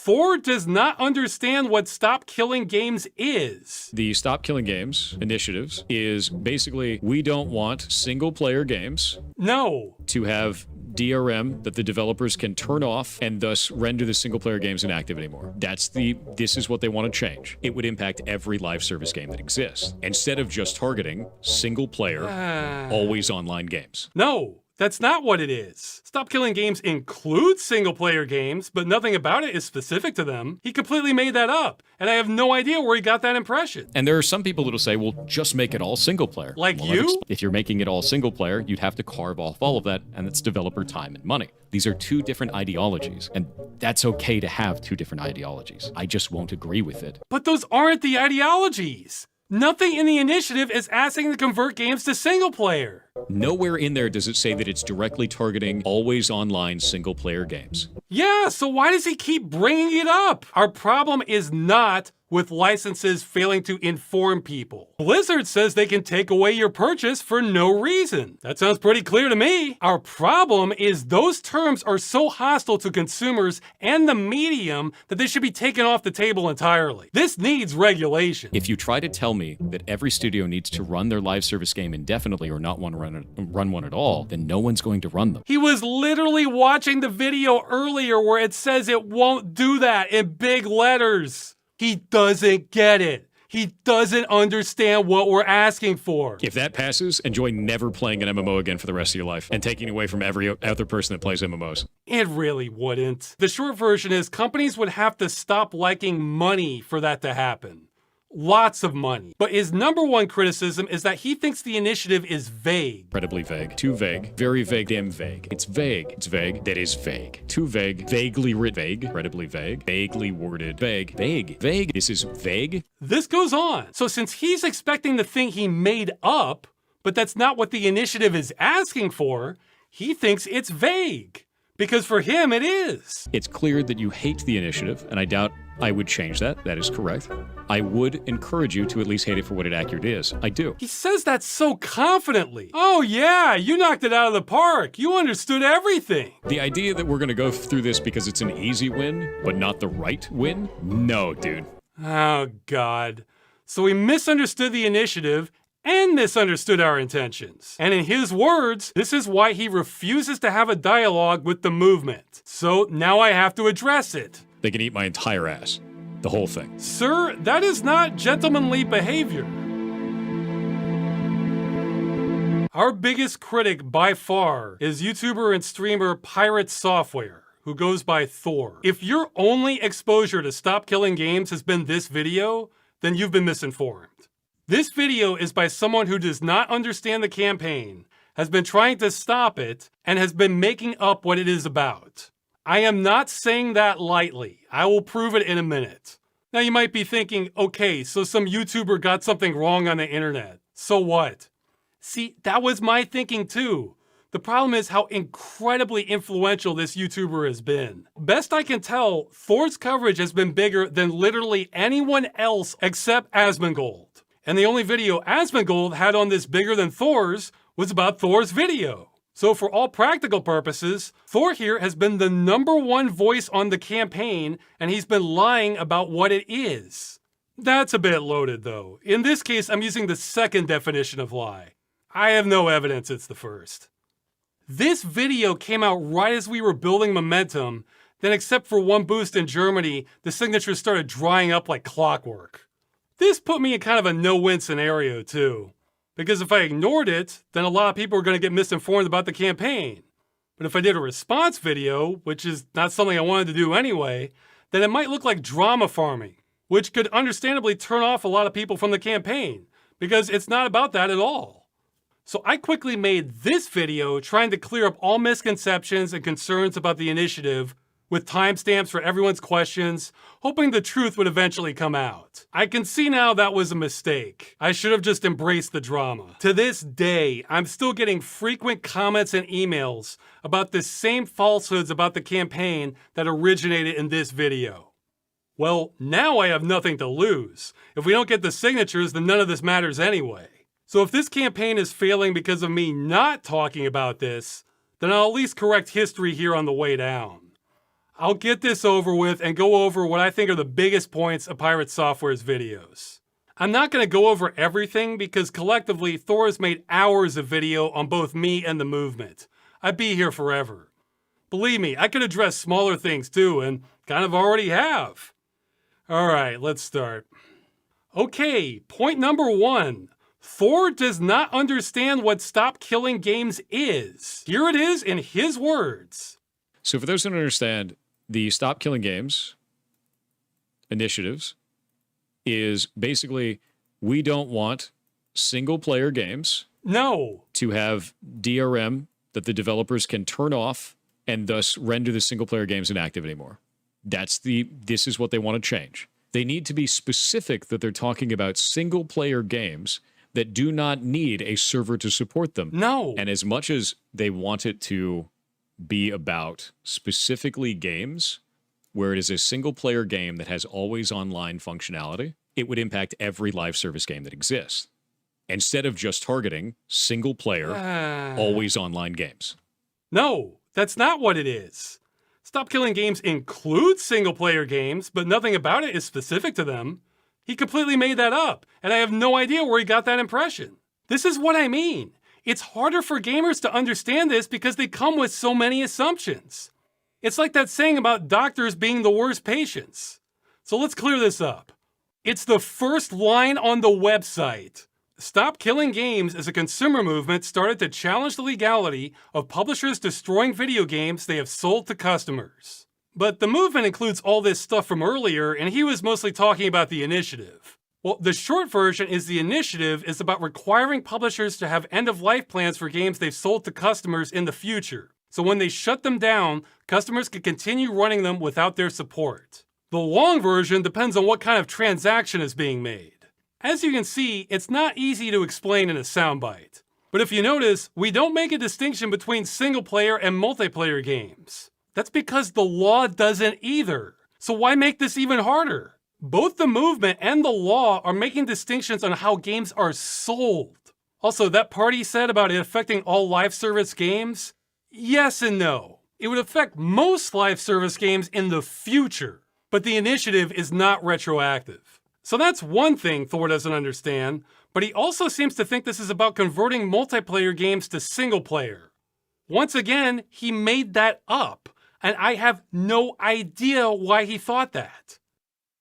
Thor does not understand what Stop Killing Games is. The Stop Killing Games initiatives is basically, we don't want single-player games No. to have DRM that the developers can turn off and thus render the single-player games inactive anymore. This is what they want to change. It would impact every live service game that exists, instead of just targeting single-player, always online games. No. That's not what it is. Stop Killing Games includes single-player games, but nothing about it is specific to them. He completely made that up, and I have no idea where he got that impression. And there are some people that'll say, well, just make it all single-player. Like well, you? If you're making it all single-player, you'd have to carve off all of that, and it's developer time and money. These are two different ideologies, and that's okay to have two different ideologies. I just won't agree with it. But those aren't the ideologies. Nothing in the initiative is asking to convert games to single-player. Nowhere in there does it say that it's directly targeting always online single-player games. Yeah, so why does he keep bringing it up? Our problem is not with licenses failing to inform people. Blizzard says they can take away your purchase for no reason. That sounds pretty clear to me. Our problem is those terms are so hostile to consumers and the medium that they should be taken off the table entirely. This needs regulation. If you try to tell me that every studio needs to run their live service game indefinitely or not want to run one at all, then no one's going to run them. He was literally watching the video earlier where it says it won't do that in big letters. He doesn't get it. He doesn't understand what we're asking for. If that passes, enjoy never playing an MMO again for the rest of your life and taking away from every other person that plays MMOs. It really wouldn't. The short version is companies would have to stop liking money for that to happen. Lots of money. But his number one criticism is that he thinks the initiative is vague. Incredibly vague. Too vague. Very vague. Damn vague. It's vague. It's vague. That is vague. Too vague. Vaguely written. Vague. Incredibly vague. Vaguely worded. Vague. Vague. Vague. This is vague. This goes on. So since he's expecting the thing he made up, but that's not what the initiative is asking for, he thinks it's vague. Because for him, it is. It's clear that you hate the initiative, and I doubt I would change that. That is correct. I would encourage you to at least hate it for what it actually is. I do. He says that so confidently. Oh yeah, you knocked it out of the park. You understood everything. The idea that we're going to go through this because it's an easy win, but not the right win? No, dude. Oh God. So he misunderstood the initiative and misunderstood our intentions. And in his words, this is why he refuses to have a dialogue with the movement. So now I have to address it. They can eat my entire ass. The whole thing. Sir, that is not gentlemanly behavior. Our biggest critic by far is YouTuber and streamer PirateSoftware, who goes by Thor. If your only exposure to Stop Killing Games has been this video, then you've been misinformed. This video is by someone who does not understand the campaign, has been trying to stop it, and has been making up what it is about. I am not saying that lightly. I will prove it in a minute. Now you might be thinking, okay, so some YouTuber got something wrong on the internet. So what? See, that was my thinking too. The problem is how incredibly influential this YouTuber has been. Best I can tell, Thor's coverage has been bigger than literally anyone else except Asmongold. And the only video Asmongold had on this bigger than Thor's was about Thor's video. So for all practical purposes, Thor here has been the #1 voice on the campaign, and he's been lying about what it is. That's a bit loaded though. In this case, I'm using the second definition of lie. I have no evidence it's the first. This video came out right as we were building momentum, then except for one boost in Germany, the signatures started drying up like clockwork. This put me in kind of a no-win scenario too. Because if I ignored it, then a lot of people are going to get misinformed about the campaign. But if I did a response video, which is not something I wanted to do anyway, then it might look like drama farming, which could understandably turn off a lot of people from the campaign, because it's not about that at all. So I quickly made this video trying to clear up all misconceptions and concerns about the initiative, with timestamps for everyone's questions, hoping the truth would eventually come out. I can see now that was a mistake. I should have just embraced the drama. To this day, I'm still getting frequent comments and emails about the same falsehoods about the campaign that originated in this video. Well, now I have nothing to lose. If we don't get the signatures, then none of this matters anyway. So if this campaign is failing because of me not talking about this, then I'll at least correct history here on the way down. I'll get this over with and go over what I think are the biggest points of PirateSoftware's videos. I'm not going to go over everything because collectively Thor has made hours of video on both me and the movement. I'd be here forever. Believe me, I could address smaller things too, and kind of already have. Alright, let's start. Okay, point number 1. Thor does not understand what StopKillingGames is. Here it is in his words. So for those who don't understand, the Stop Killing Games initiatives is basically we don't want single-player games to have DRM that the developers can turn off and thus render the single-player games inactive anymore. This is what they want to change. They need to be specific that they're talking about single-player games that do not need a server to support them. And as much as they want it to be about specifically games where it is a single-player game that has always online functionality, it would impact every live service game that exists, instead of just targeting single-player, always online games. No, that's not what it is. StopKillingGames includes single-player games, but nothing about it is specific to them. He completely made that up, and I have no idea where he got that impression. This is what I mean. It's harder for gamers to understand this because they come with so many assumptions. It's like that saying about doctors being the worst patients. So let's clear this up. It's the first line on the website. Stop Killing Games is a consumer movement started to challenge the legality of publishers destroying video games they have sold to customers. But the movement includes all this stuff from earlier, and he was mostly talking about the initiative. Well, the short version is the initiative is about requiring publishers to have end-of-life plans for games they've sold to customers in the future. So when they shut them down, customers can continue running them without their support. The long version depends on what kind of transaction is being made. As you can see, it's not easy to explain in a soundbite. But if you notice, we don't make a distinction between single-player and multiplayer games. That's because the law doesn't either. So why make this even harder? Both the movement and the law are making distinctions on how games are sold. Also, that part he said about it affecting all live service games? Yes and no. It would affect most live service games in the future, but the initiative is not retroactive. So that's one thing Thor doesn't understand, but he also seems to think this is about converting multiplayer games to single player. Once again, he made that up, and I have no idea why he thought that.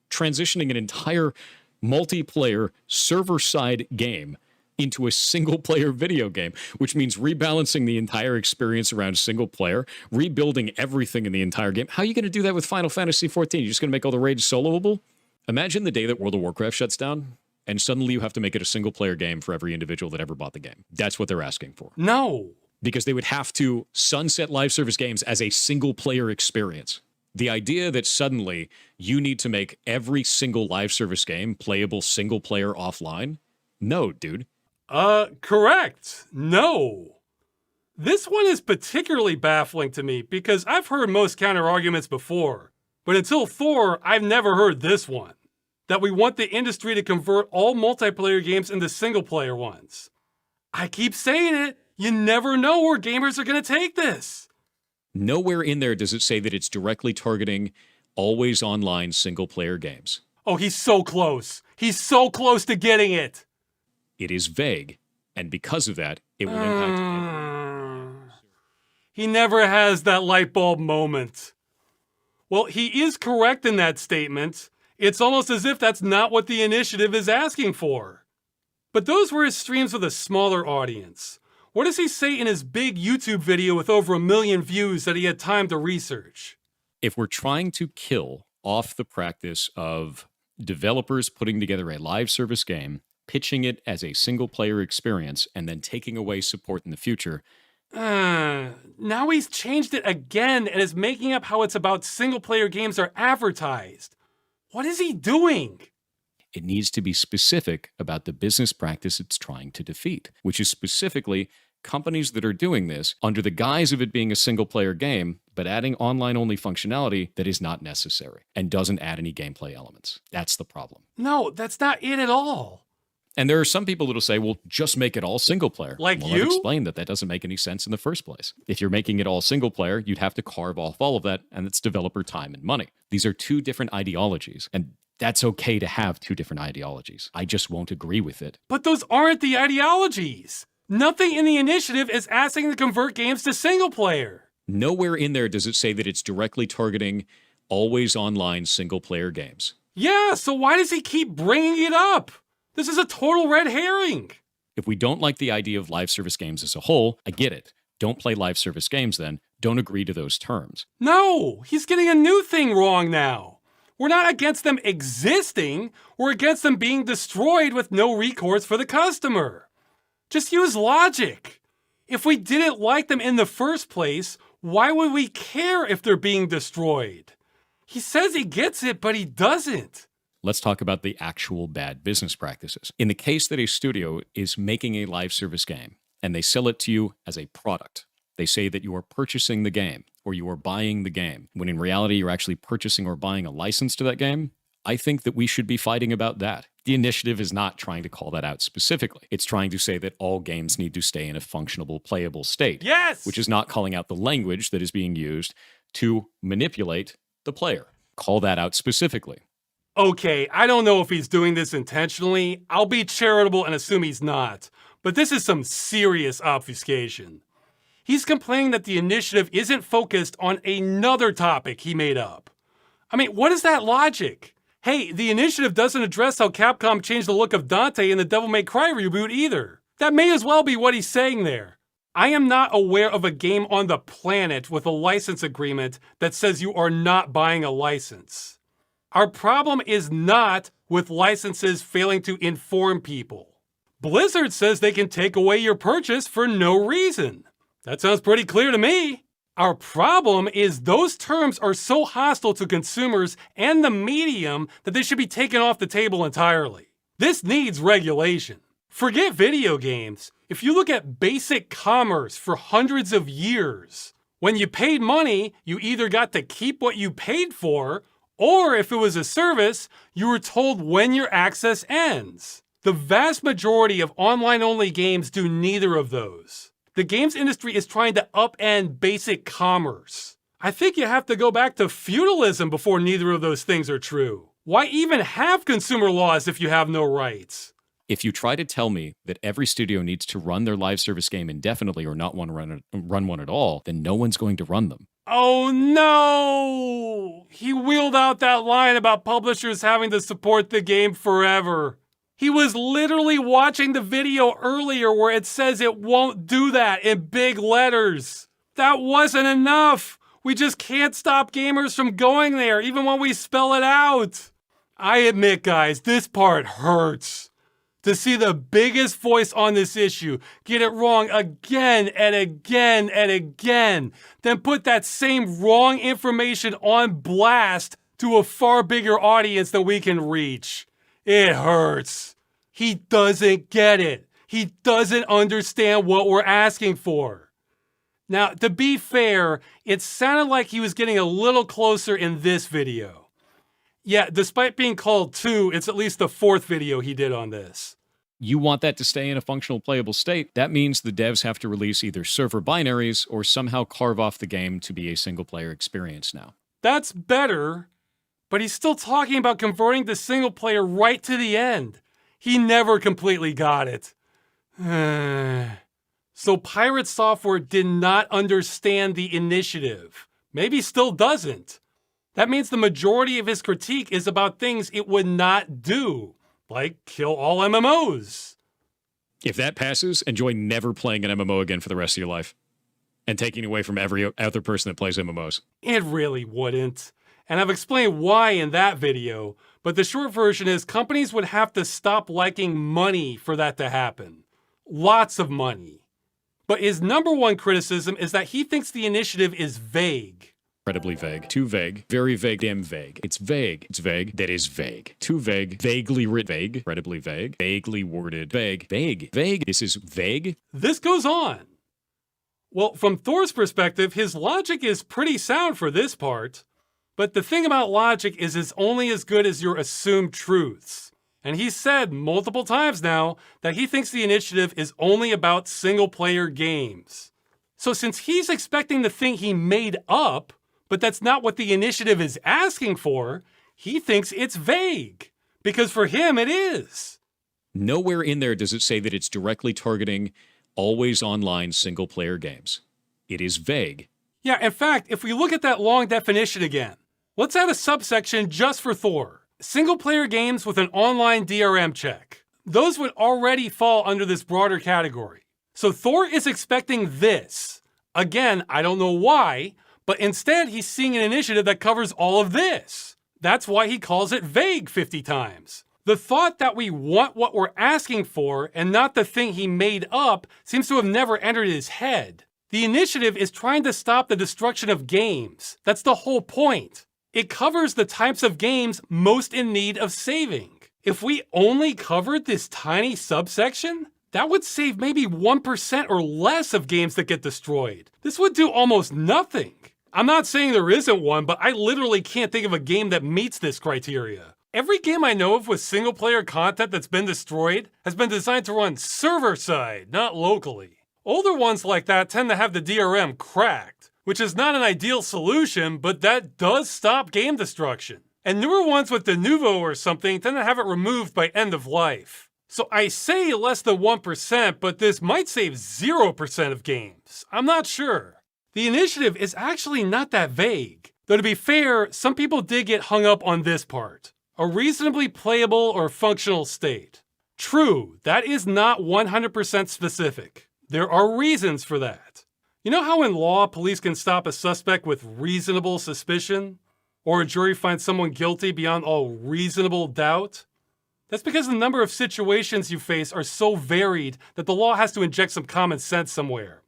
Transitioning an entire multiplayer server-side game into a single-player video game, which means rebalancing the entire experience around single-player, rebuilding everything in the entire game. How are you going to do that with Final Fantasy XIV? You're just going to make all the raids soloable? Imagine the day that World of Warcraft shuts down, and suddenly you have to make it a single-player game for every individual that ever bought the game. That's what they're asking for. No. Because they would have to sunset live service games as a single-player experience. The idea that suddenly you need to make every single live service game playable single-player offline? No, dude. Correct. No. This one is particularly baffling to me because I've heard most counter-arguments before, but until Thor, I've never heard this one. That we want the industry to convert all multiplayer games into single-player ones. I keep saying it. You never know where gamers are going to take this. Nowhere in there does it say that it's directly targeting always online single-player games. Oh, he's so close. He's so close to getting it. It is vague, and because of that, it will impact... He never has that light bulb moment. Well, he is correct in that statement. It's almost as if that's not what the initiative is asking for. But those were his streams with a smaller audience. What does he say in his big YouTube video with over 1 million views that he had time to research? If we're trying to kill off the practice of developers putting together a live service game, pitching it as a single-player experience, and then taking away support in the future... now he's changed it again and is making up how it's about single-player games are advertised. What is he doing? It needs to be specific about the business practice it's trying to defeat, which is specifically companies that are doing this under the guise of it being a single-player game, but adding online-only functionality that is not necessary and doesn't add any gameplay elements. That's the problem. No, that's not it at all. And there are some people that'll say, well, just make it all single player. Like well, you? I've explained that doesn't make any sense in the first place. If you're making it all single player, you'd have to carve off all of that, and it's developer time and money. These are two different ideologies, and that's okay to have two different ideologies. I just won't agree with it. But those aren't the ideologies. Nothing in the initiative is asking to convert games to single player. Nowhere in there does it say that it's directly targeting always online single player games. Yeah, so why does he keep bringing it up? This is a total red herring. If we don't like the idea of live service games as a whole, I get it. Don't play live service games then. Don't agree to those terms. No, he's getting a new thing wrong now. We're not against them existing. We're against them being destroyed with no recourse for the customer. Just use logic. If we didn't like them in the first place, why would we care if they're being destroyed? He says he gets it, but he doesn't. Let's talk about the actual bad business practices. In the case that a studio is making a live service game and they sell it to you as a product, they say that you are purchasing the game or you are buying the game, when in reality you're actually purchasing or buying a license to that game. I think that we should be fighting about that. The initiative is not trying to call that out specifically. It's trying to say that all games need to stay in a functional, playable state. Yes! Which is not calling out the language that is being used to manipulate the player. Call that out specifically. Okay, I don't know if he's doing this intentionally. I'll be charitable and assume he's not. But this is some serious obfuscation. He's complaining that the initiative isn't focused on another topic he made up. I mean, what is that logic? Hey, the initiative doesn't address how Capcom changed the look of Dante in the Devil May Cry reboot either. That may as well be what he's saying there. I am not aware of a game on the planet with a license agreement that says you are not buying a license. Our problem is not with licenses failing to inform people. Blizzard says they can take away your purchase for no reason. That sounds pretty clear to me. Our problem is those terms are so hostile to consumers and the medium that they should be taken off the table entirely. This needs regulation. Forget video games. If you look at basic commerce for hundreds of years, when you paid money, you either got to keep what you paid for, or if it was a service, you were told when your access ends. The vast majority of online-only games do neither of those. The games industry is trying to upend basic commerce. I think you have to go back to feudalism before neither of those things are true. Why even have consumer laws if you have no rights? If you try to tell me that every studio needs to run their live service game indefinitely or not want to run one at all, then no one's going to run them. Oh no! He wheeled out that line about publishers having to support the game forever. He was literally watching the video earlier where it says it won't do that in big letters. That wasn't enough. We just can't stop gamers from going there, even when we spell it out. I admit, guys, this part hurts. To see the biggest voice on this issue get it wrong again and again and again, then put that same wrong information on blast to a far bigger audience than we can reach. It hurts. He doesn't get it. He doesn't understand what we're asking for. Now, to be fair, it sounded like he was getting a little closer in this video. Yeah, despite being called 2, it's at least the 4th video he did on this. You want that to stay in a functional playable state, that means the devs have to release either server binaries or somehow carve off the game to be a single-player experience now. That's better, but he's still talking about converting the single player right to the end. He never completely got it. So PirateSoftware did not understand the initiative. Maybe still doesn't. That means the majority of his critique is about things it would not do, like kill all MMOs. If that passes, enjoy never playing an MMO again for the rest of your life. And taking away from every other person that plays MMOs. It really wouldn't. And I've explained why in that video, but the short version is companies would have to stop liking money for that to happen. Lots of money. But his number one criticism is that he thinks the initiative is vague. Incredibly vague. Too vague. Very vague. Damn vague. It's vague. It's vague. That is vague. Too vague. Vaguely written. Vague. Incredibly vague. Vaguely worded. Vague. Vague. Vague. This is vague. This goes on. Well, from Thor's perspective, his logic is pretty sound for this part. But the thing about logic is it's only as good as your assumed truths. And he's said multiple times now that he thinks the initiative is only about single-player games. So since he's expecting the thing he made up, but that's not what the initiative is asking for, he thinks it's vague. Because for him, it is. Nowhere in there does it say that it's directly targeting always online single-player games. It is vague. Yeah, in fact, if we look at that long definition again, let's add a subsection just for Thor. Single-player games with an online DRM check. Those would already fall under this broader category. So Thor is expecting this. Again, I don't know why, but instead he's seeing an initiative that covers all of this. That's why he calls it vague 50 times. The thought that we want what we're asking for and not the thing he made up seems to have never entered his head. The initiative is trying to stop the destruction of games. That's the whole point. It covers the types of games most in need of saving. If we only covered this tiny subsection, that would save maybe 1% or less of games that get destroyed. This would do almost nothing. I'm not saying there isn't one, but I literally can't think of a game that meets this criteria. Every game I know of with single-player content that's been destroyed has been designed to run server-side, not locally. Older ones like that tend to have the DRM cracked, which is not an ideal solution, but that does stop game destruction. And newer ones with Denuvo or something tend to have it removed by end of life. So I say less than 1%, but this might save 0% of games. I'm not sure. The initiative is actually not that vague. Though to be fair, some people did get hung up on this part. A reasonably playable or functional state. True, that is not 100% specific. There are reasons for that. You know how in law, police can stop a suspect with reasonable suspicion? Or a jury finds someone guilty beyond all reasonable doubt? That's because the number of situations you face are so varied that the law has to inject some common sense somewhere.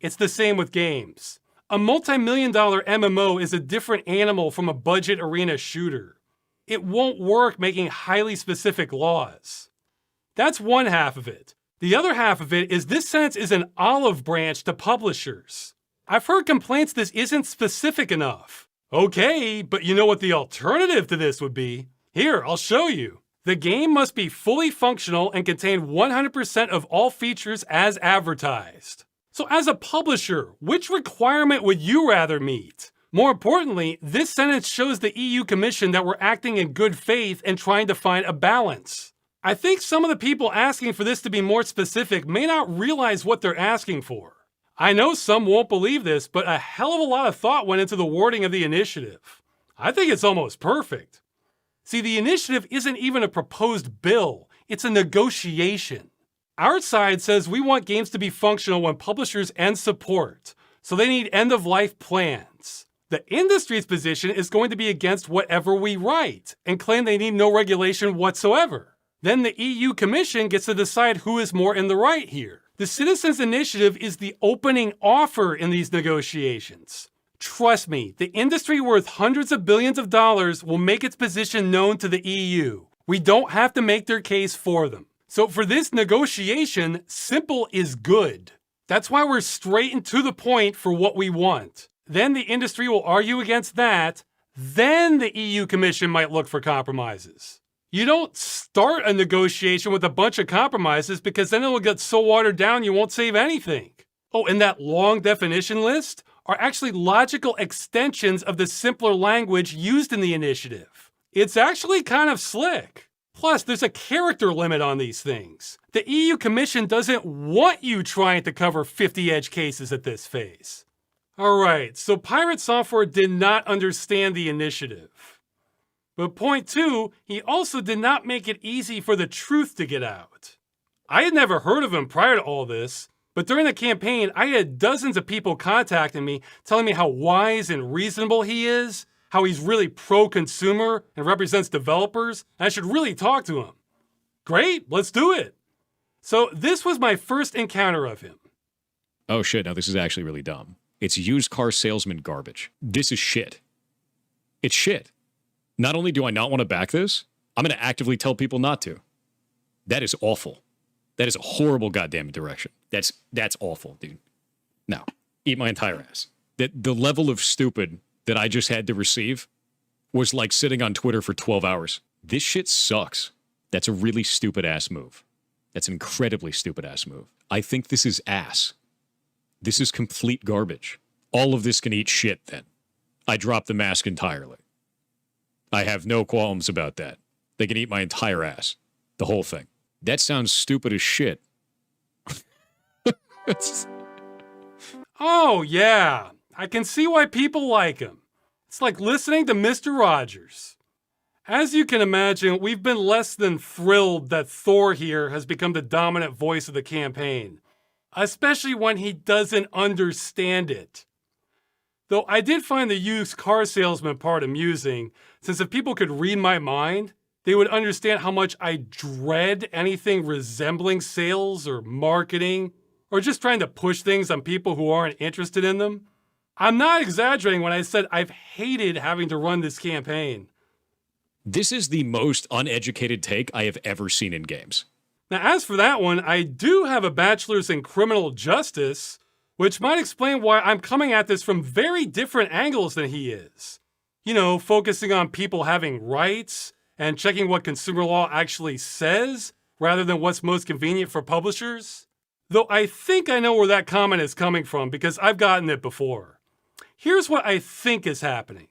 It's the same with games. A multi-million-dollar MMO is a different animal from a budget arena shooter. It won't work making highly specific laws. That's one half of it. The other half of it is this sentence is an olive branch to publishers. I've heard complaints this isn't specific enough. Okay, but you know what the alternative to this would be? Here, I'll show you. The game must be fully functional and contain 100% of all features as advertised. So as a publisher, which requirement would you rather meet? More importantly, this sentence shows the EU Commission that we're acting in good faith and trying to find a balance. I think some of the people asking for this to be more specific may not realize what they're asking for. I know some won't believe this, but a hell of a lot of thought went into the wording of the initiative. I think it's almost perfect. See, the initiative isn't even a proposed bill, it's a negotiation. Our side says we want games to be functional when publishers end support, so they need end-of-life plans. The industry's position is going to be against whatever we write and claim they need no regulation whatsoever. Then the EU Commission gets to decide who is more in the right here. The Citizens Initiative is the opening offer in these negotiations. Trust me, the industry worth hundreds of billions of dollars will make its position known to the EU. We don't have to make their case for them. So for this negotiation, simple is good. That's why we're straight and to the point for what we want. Then the industry will argue against that. Then the EU Commission might look for compromises. You don't start a negotiation with a bunch of compromises because then it will get so watered down you won't save anything. Oh, and that long definition list are actually logical extensions of the simpler language used in the initiative. It's actually kind of slick. Plus, there's a character limit on these things. The EU Commission doesn't want you trying to cover 50 edge cases at this phase. Alright, so PirateSoftware did not understand the initiative. But point two, he also did not make it easy for the truth to get out. I had never heard of him prior to all this, but during the campaign, I had dozens of people contacting me, telling me how wise and reasonable he is, how he's really pro-consumer and represents developers, and I should really talk to him. Great, let's do it. So this was my first encounter of him. Oh shit, now this is actually really dumb. It's used car salesman garbage. This is shit. It's shit. Not only do I not want to back this, I'm going to actively tell people not to. That is awful. That is a horrible goddamn direction. That's awful, dude. No, eat my entire ass. The level of stupid that I just had to receive was like sitting on Twitter for 12 hours. This shit sucks. That's a really stupid-ass move. That's an incredibly stupid-ass move. I think this is ass. This is complete garbage. All of this can eat shit, then. I drop the mask entirely. I have no qualms about that. They can eat my entire ass. The whole thing. That sounds stupid as shit. Oh, yeah. I can see why people like him. It's like listening to Mr. Rogers. As you can imagine, we've been less than thrilled that Thor here has become the dominant voice of the campaign, especially when he doesn't understand it. Though I did find the used car salesman part amusing, since if people could read my mind, they would understand how much I dread anything resembling sales or marketing, or just trying to push things on people who aren't interested in them. I'm not exaggerating when I said I've hated having to run this campaign. This is the most uneducated take I have ever seen in games. Now, as for that one, I do have a bachelor's in criminal justice, which might explain why I'm coming at this from very different angles than he is. You know, focusing on people having rights and checking what consumer law actually says, rather than what's most convenient for publishers. Though I think I know where that comment is coming from because I've gotten it before. Here's what I think is happening.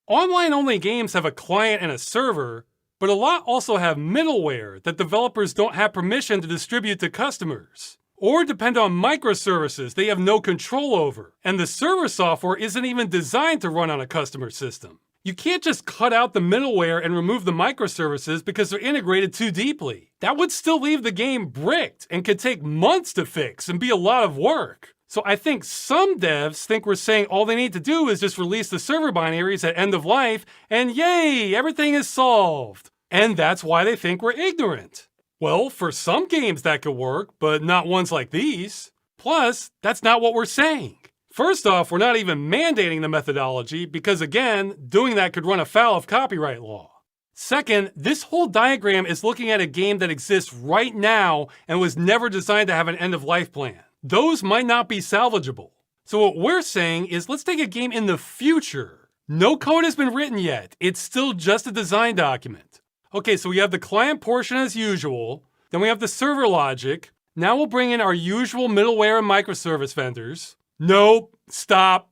Online-only games have a client and a server, but a lot also have middleware that developers don't have permission to distribute to customers, or depend on microservices they have no control over, and the server software isn't even designed to run on a customer system. You can't just cut out the middleware and remove the microservices because they're integrated too deeply. That would still leave the game bricked and could take months to fix and be a lot of work. So I think some devs think we're saying all they need to do is just release the server binaries at end of life, and yay, everything is solved. And that's why they think we're ignorant. Well, for some games that could work, but not ones like these. Plus, that's not what we're saying. First off, we're not even mandating the methodology because, again, doing that could run afoul of copyright law. Second, this whole diagram is looking at a game that exists right now and was never designed to have an end-of-life plan. Those might not be salvageable. So what we're saying is let's take a game in the future. No code has been written yet. It's still just a design document. Okay, so we have the client portion as usual. Then we have the server logic. Now we'll bring in our usual middleware and microservice vendors. Nope, stop.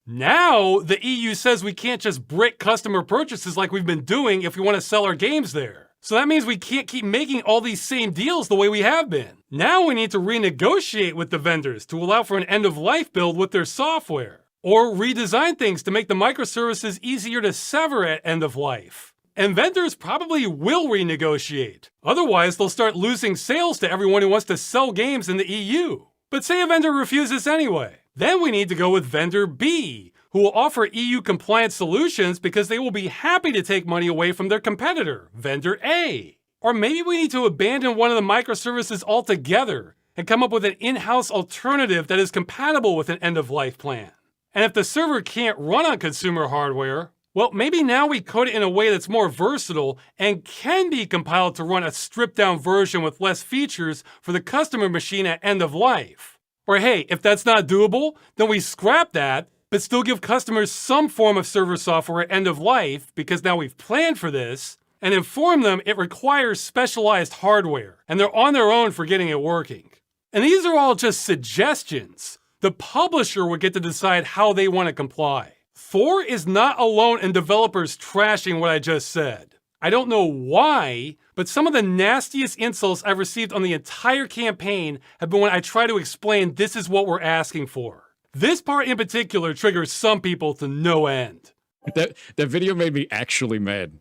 Now the EU says we can't just brick customer purchases like we've been doing if we want to sell our games there. So that means we can't keep making all these same deals the way we have been. Now we need to renegotiate with the vendors to allow for an end-of-life build with their software. Or redesign things to make the microservices easier to sever at end of life. And vendors probably will renegotiate. Otherwise, they'll start losing sales to everyone who wants to sell games in the EU. But say a vendor refuses anyway. Then we need to go with vendor B, who will offer EU-compliant solutions because they will be happy to take money away from their competitor, vendor A. Or maybe we need to abandon one of the microservices altogether and come up with an in-house alternative that is compatible with an end-of-life plan. And if the server can't run on consumer hardware, well, maybe now we code it in a way that's more versatile and can be compiled to run a stripped-down version with less features for the customer machine at end of life. Or hey, if that's not doable, then we scrap that, but still give customers some form of server software at end of life because now we've planned for this, and inform them it requires specialized hardware, and they're on their own for getting it working. And these are all just suggestions. The publisher would get to decide how they want to comply. Thor is not alone in developers trashing what I just said. I don't know why, but some of the nastiest insults I've received on the entire campaign have been when I try to explain this is what we're asking for. This part in particular triggers some people to no end. That video made me actually mad.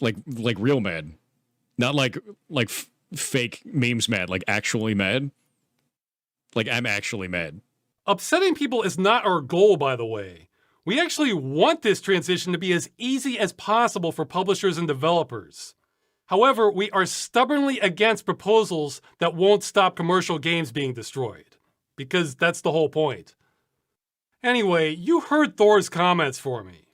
Like real mad. Not like fake memes mad, like actually mad. Like I'm actually mad. Upsetting people is not our goal, by the way. We actually want this transition to be as easy as possible for publishers and developers. However, we are stubbornly against proposals that won't stop commercial games being destroyed. Because that's the whole point. Anyway, you heard Thor's comments for me.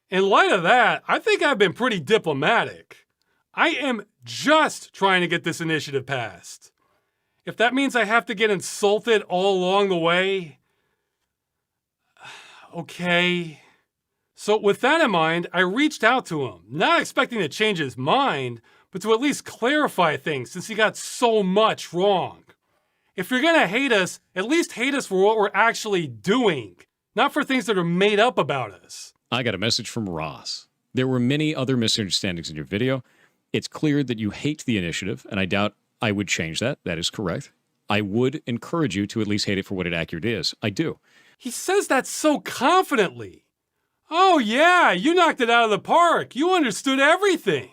In light of that, I think I've been pretty diplomatic. I am just trying to get this initiative passed. If that means I have to get insulted all along the way, okay. So with that in mind, I reached out to him, not expecting to change his mind, but to at least clarify things since he got so much wrong. If you're gonna hate us, at least hate us for what we're actually doing, not for things that are made up about us. I got a message from Ross. There were many other misunderstandings in your video. It's clear that you hate the initiative, and I doubt I would change that. That is correct. I would encourage you to at least hate it for what it accurate is. I do. He says that so confidently. Oh yeah, you knocked it out of the park. You understood everything.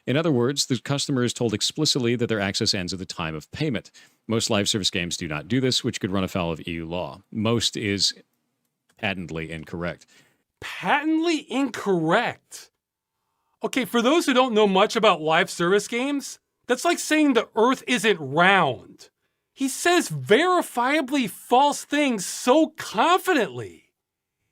In other words, the customer is told explicitly that their access ends at the time of payment. Most live service games do not do this, which could run afoul of EU law. Most is patently incorrect. Patently incorrect? Okay, for those who don't know much about live service games, that's like saying the Earth isn't round. He says verifiably false things so confidently.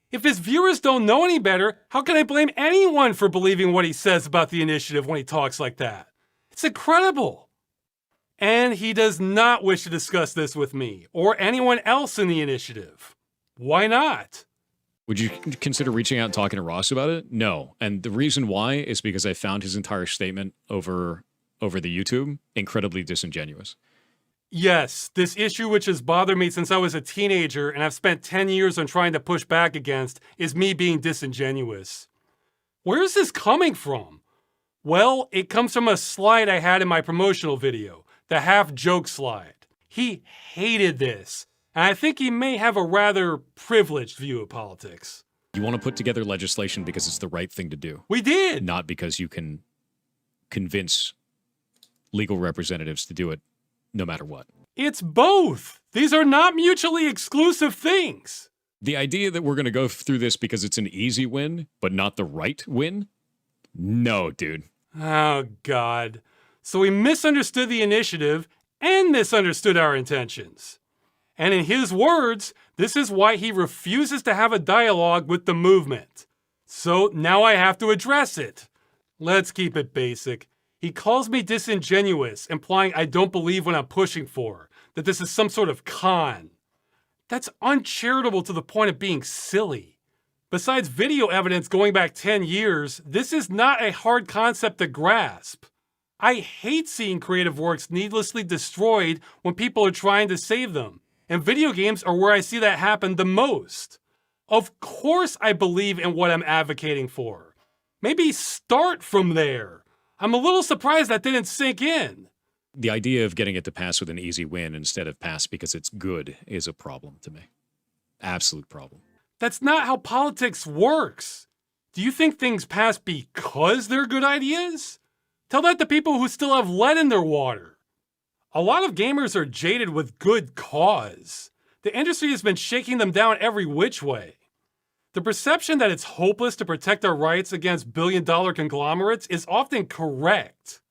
If his viewers don't know any better, how can I blame anyone for believing what he says about the initiative when he talks like that? It's incredible. And he does not wish to discuss this with me or anyone else in the initiative. Why not? Would you consider reaching out and talking to Ross about it? No. And the reason why is because I found his entire statement over the YouTube incredibly disingenuous. Yes, this issue which has bothered me since I was a teenager and I've spent 10 years on trying to push back against is me being disingenuous. Where is this coming from? Well, it comes from a slide I had in my promotional video, the half-joke slide. He hated this, and I think he may have a rather privileged view of politics. You want to put together legislation because it's the right thing to do. We did! Not because you can convince legal representatives to do it no matter what. It's both. These are not mutually exclusive things. The idea that we're going to go through this because it's an easy win, but not the right win? No, dude. Oh, God. So he misunderstood the initiative and misunderstood our intentions. And in his words, this is why he refuses to have a dialogue with the movement. So now I have to address it. Let's keep it basic. He calls me disingenuous, implying I don't believe what I'm pushing for, that this is some sort of con. That's uncharitable to the point of being silly. Besides video evidence going back 10 years, this is not a hard concept to grasp. I hate seeing creative works needlessly destroyed when people are trying to save them, and video games are where I see that happen the most. Of course I believe in what I'm advocating for. Maybe start from there. I'm a little surprised that didn't sink in. The idea of getting it to pass with an easy win instead of pass because it's good is a problem to me. Absolute problem. That's not how politics works. Do you think things pass because they're good ideas? Tell that to people who still have lead in their water. A lot of gamers are jaded with good cause. The industry has been shaking them down every which way. The perception that it's hopeless to protect our rights against billion-dollar conglomerates is often correct.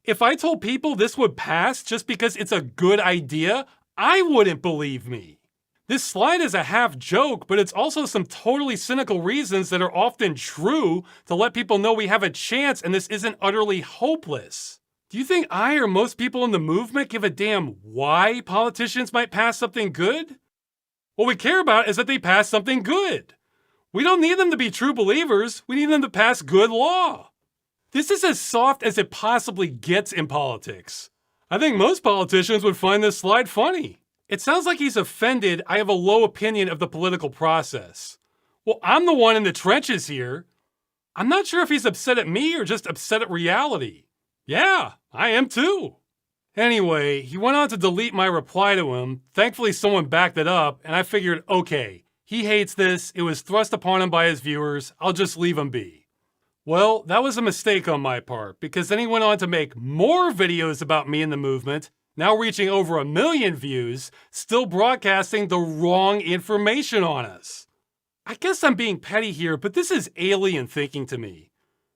If I told people this would pass just because it's a good idea, I wouldn't believe me. This slide is a half joke, but it's also some totally cynical reasons that are often true to let people know we have a chance and this isn't utterly hopeless. Do you think I or most people in the movement give a damn why politicians might pass something good? What we care about is that they pass something good. We don't need them to be true believers, we need them to pass good law. This is as soft as it possibly gets in politics. I think most politicians would find this slide funny. It sounds like he's offended I have a low opinion of the political process. Well, I'm the one in the trenches here. I'm not sure if he's upset at me or just upset at reality. Yeah, I am too. Anyway, he went on to delete my reply to him. Thankfully, someone backed it up, and I figured, okay, he hates this, it was thrust upon him by his viewers, I'll just leave him be. Well, that was a mistake on my part, because then he went on to make more videos about me and the movement, now reaching over 1 million views, still broadcasting the wrong information on us. I guess I'm being petty here, but this is alien thinking to me.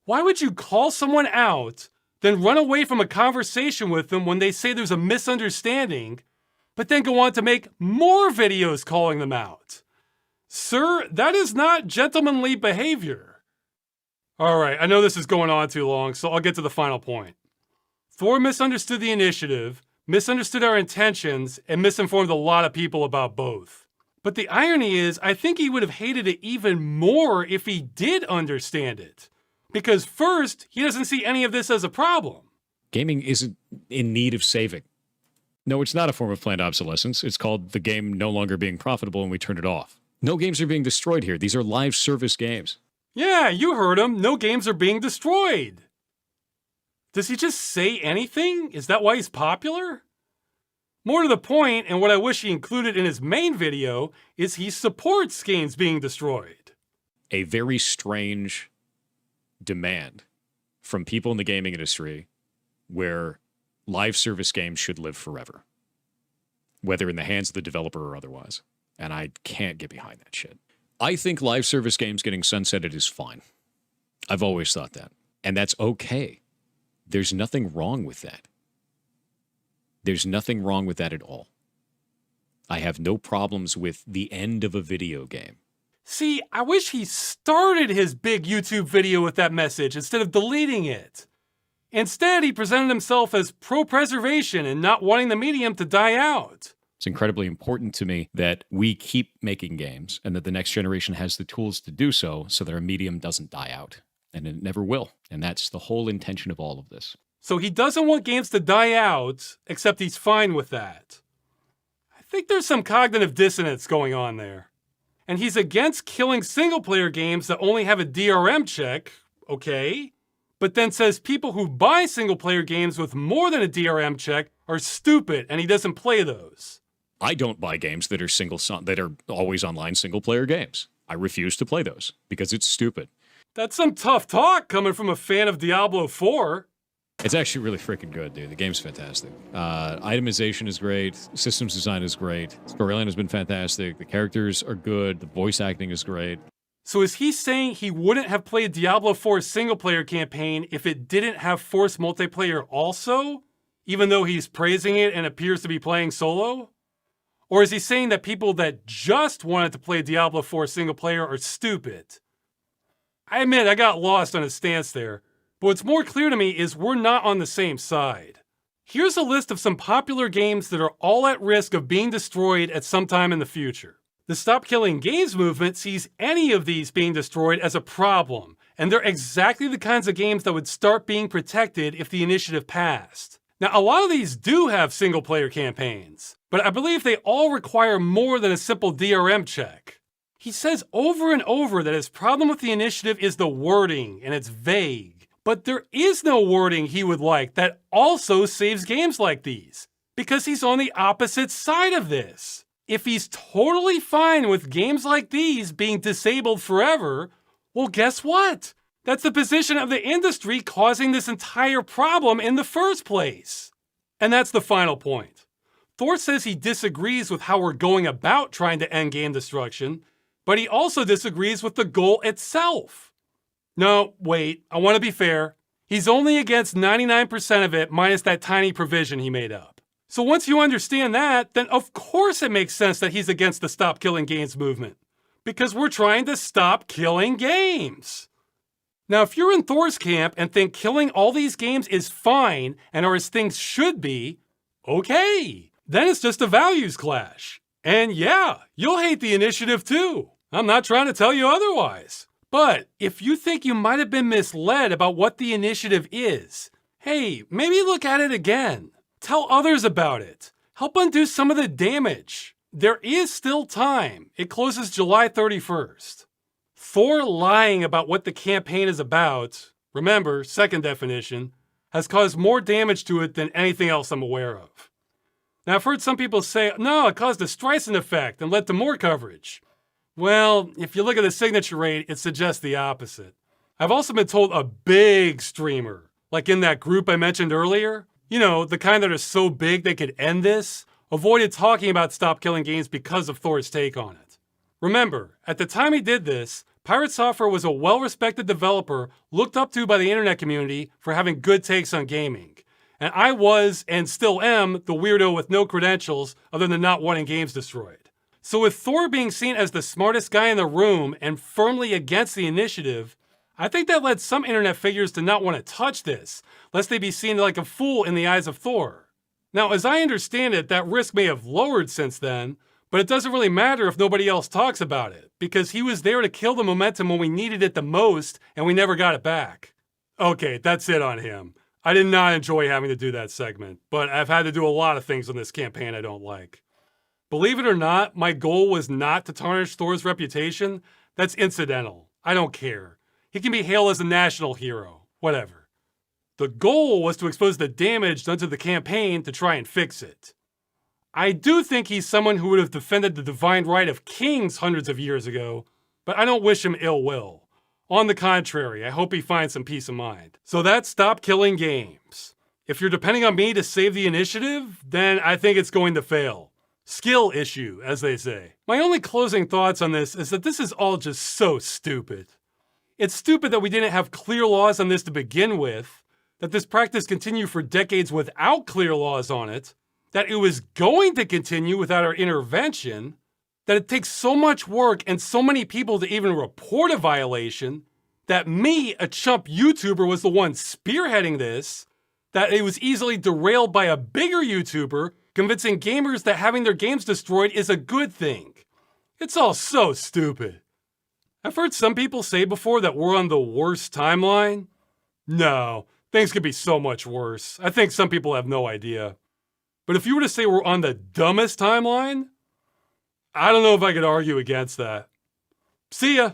Why would you call someone out, then run away from a conversation with them when they say there's a misunderstanding, but then go on to make more videos calling them out? Sir, that is not gentlemanly behavior. Alright, I know this is going on too long, so I'll get to the final point. Thor misunderstood the initiative, misunderstood our intentions, and misinformed a lot of people about both. But the irony is, I think he would have hated it even more if he did understand it. Because first, he doesn't see any of this as a problem. Gaming isn't in need of saving. No, it's not a form of planned obsolescence. It's called the game no longer being profitable and we turn it off. No games are being destroyed here. These are live service games. Yeah, you heard him. No games are being destroyed. Does he just say anything? Is that why he's popular? More to the point, and what I wish he included in his main video, is he supports games being destroyed. A very strange demand from people in the gaming industry where live service games should live forever, whether in the hands of the developer or otherwise. And I can't get behind that shit. I think live service games getting sunsetted is fine. I've always thought that. And that's okay. There's nothing wrong with that. There's nothing wrong with that at all. I have no problems with the end of a video game. See, I wish he started his big YouTube video with that message instead of deleting it. Instead, he presented himself as pro-preservation and not wanting the medium to die out. It's incredibly important to me that we keep making games and that the next generation has the tools to do so that our medium doesn't die out. And it never will. And that's the whole intention of all of this. So he doesn't want games to die out, except he's fine with that. I think there's some cognitive dissonance going on there. And he's against killing single-player games that only have a DRM check, okay? But then says people who buy single-player games with more than a DRM check are stupid, and he doesn't play those. I don't buy games that are always online single-player games. I refuse to play those because it's stupid. That's some tough talk coming from a fan of Diablo 4. It's actually really freaking good, dude. The game's fantastic. Itemization is great. Systems design is great. Storyline has been fantastic. The characters are good. The voice acting is great. So is he saying he wouldn't have played Diablo 4's single-player campaign if it didn't have forced multiplayer also? Even though he's praising it and appears to be playing solo? Or is he saying that people that just wanted to play Diablo 4 single-player are stupid? I admit I got lost on his stance there, but what's more clear to me is we're not on the same side. Here's a list of some popular games that are all at risk of being destroyed at some time in the future. The Stop Killing Games movement sees any of these being destroyed as a problem, and they're exactly the kinds of games that would start being protected if the initiative passed. Now, a lot of these do have single-player campaigns, but I believe they all require more than a simple DRM check. He says over and over that his problem with the initiative is the wording, and it's vague. But there is no wording he would like that also saves games like these, because he's on the opposite side of this. If he's totally fine with games like these being disabled forever, well, guess what? That's the position of the industry causing this entire problem in the first place. And that's the final point. Thor says he disagrees with how we're going about trying to end game destruction, but he also disagrees with the goal itself. No, wait, I want to be fair. He's only against 99% of it minus that tiny provision he made up. So once you understand that, then of course it makes sense that he's against the Stop Killing Games movement. Because we're trying to stop killing games. Now, if you're in Thor's camp and think killing all these games is fine and are as things should be, okay, then it's just a values clash. And yeah, you'll hate the initiative too. I'm not trying to tell you otherwise. But if you think you might have been misled about what the initiative is, hey, maybe look at it again. Tell others about it. Help undo some of the damage. There is still time. It closes July 31st. Thor lying about what the campaign is about, remember, second definition, has caused more damage to it than anything else I'm aware of. Now, I've heard some people say, no, it caused a Streisand effect and led to more coverage. Well, if you look at the signature rate, it suggests the opposite. I've also been told a big streamer, like in that group I mentioned earlier, you know, the kind that are so big they could end this, avoided talking about Stop Killing Games because of Thor's take on it. Remember, at the time he did this, PirateSoftware was a well-respected developer looked up to by the internet community for having good takes on gaming. And I was, and still am, the weirdo with no credentials other than not wanting games destroyed. So with Thor being seen as the smartest guy in the room and firmly against the initiative, I think that led some internet figures to not want to touch this, lest they be seen like a fool in the eyes of Thor. Now, as I understand it, that risk may have lowered since then, But it doesn't really matter if nobody else talks about it, because he was there to kill the momentum when we needed it the most, and we never got it back. Okay, that's it on him. I did not enjoy having to do that segment, but I've had to do a lot of things on this campaign I don't like. Believe it or not, my goal was not to tarnish Thor's reputation. That's incidental. I don't care. He can be hailed as a national hero. Whatever. The goal was to expose the damage done to the campaign to try and fix it. I do think he's someone who would have defended the divine right of kings hundreds of years ago, but I don't wish him ill will. On the contrary, I hope he finds some peace of mind. So that's StopKillingGames. If you're depending on me to save the initiative, then I think it's going to fail. Skill issue, as they say. My only closing thoughts on this is that this is all just so stupid. It's stupid that we didn't have clear laws on this to begin with, that this practice continued for decades without clear laws on it, that it was going to continue without our intervention, that it takes so much work and so many people to even report a violation, that me, a chump YouTuber, was the one spearheading this, that it was easily derailed by a bigger YouTuber convincing gamers that having their games destroyed is a good thing. It's all so stupid. I've heard some people say before that we're on the worst timeline. No, things could be so much worse. I think some people have no idea. But if you were to say we're on the dumbest timeline, I don't know if I could argue against that. See ya!